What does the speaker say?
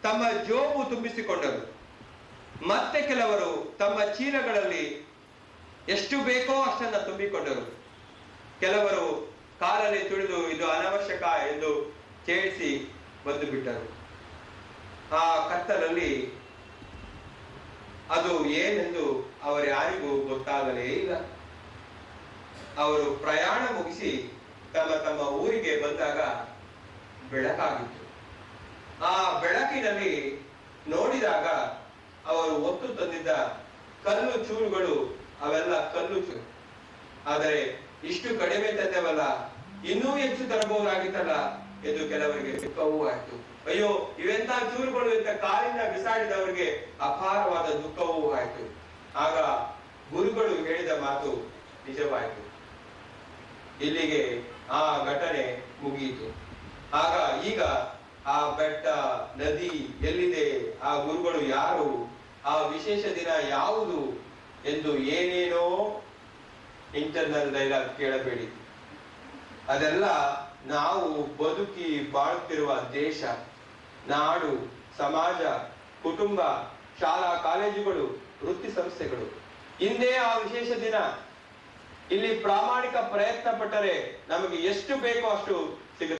ತಮ್ಮ ಜೋಬು ತುಂಬಿಸಿಕೊಂಡರು. ಮತ್ತೆ ಕೆಲವರು ತಮ್ಮ ಚೀಲಗಳಲ್ಲಿ ಎಷ್ಟು ಬೇಕೋ ಅಷ್ಟನ್ನ ತುಂಬಿಕೊಂಡರು. ಕೆಲವರು ಕಾಲಲ್ಲಿ ತುಳಿದು ಇದು ಅನವಶ್ಯಕ ಎಂದು ಚೇಳಿಸಿ ಬಂದು ಬಿಟ್ಟರು. ಆ ಕತ್ತಲಲ್ಲಿ ಅದು ಏನೆಂದು ಅವರು ಯಾರಿಗೂ ಗೊತ್ತಾಗಲೇ ಇಲ್ಲ. ಅವರು ಪ್ರಯಾಣ ಮುಗಿಸಿ ತಮ್ಮ ತಮ್ಮ ಊರಿಗೆ ಬಂದಾಗ ಬೆಳಕಾಗಿತ್ತು. ಆ ಬೆಳಕಿನಲ್ಲಿ ನೋಡಿದಾಗ ಅವರು ಒತ್ತು ತಂದಿದ್ದ ಕಲ್ಲು ಚೂರುಗಳು ಅವೆಲ್ಲ ಕಲ್ಲು ಚೂರು. ಆದರೆ ಇಷ್ಟು ಕಡಿಮೆ ತಂದೆವಲ್ಲ, ಇನ್ನೂ ಹೆಚ್ಚು ತರಬಹುದಾಗಿತ್ತಲ್ಲ ಎಂದು ಕೆಲವರಿಗೆ ದುಃಖವೂ ಆಯ್ತು. ಅಯ್ಯೋ, ಇವೆಂತ ಚೂರುಗಳು ಅಂತ ಕಾಲಿಂದ ಬಿಸಾಡಿದವರಿಗೆ ಅಪಾರವಾದ ದುಃಖವೂ ಆಯ್ತು. ಆಗ ಗುರುಗಳು ಹೇಳಿದ ಮಾತು ನಿಜವಾಯಿತು. ಇಲ್ಲಿಗೆ ಆ ಘಟನೆ ಮುಗಿಯಿತು. ಆಗ ಈಗ ಆ ಬೆಟ್ಟ, ನದಿ ಎಲ್ಲಿದೆ, ಆ ಗುರುಗಳು ಯಾರು, ಆ ವಿಶೇಷ ದಿನ ಯಾವುದು ಎಂದು ಏನೇನೋ ಇಂಟರ್ನಲ್ ಡೈಲಾಗ್ ಕೇಳಬೇಡಿ. ಅದೆಲ್ಲ ನಾವು ಬದುಕಿ ಬಾಳುತ್ತಿರುವ ದೇಶ, ನಾಡು, ಸಮಾಜ, ಕುಟುಂಬ, ಶಾಲಾ ಕಾಲೇಜುಗಳು, ವೃತ್ತಿ ಸಂಸ್ಥೆಗಳು. ಇಂದೇ ಆ ವಿಶೇಷ ದಿನ. ಇಲ್ಲಿ ಪ್ರಾಮಾಣಿಕ ಪ್ರಯತ್ನ ಪಟ್ಟರೆ ನಮಗೆ ಎಷ್ಟು ಬೇಕೋ ಅಷ್ಟು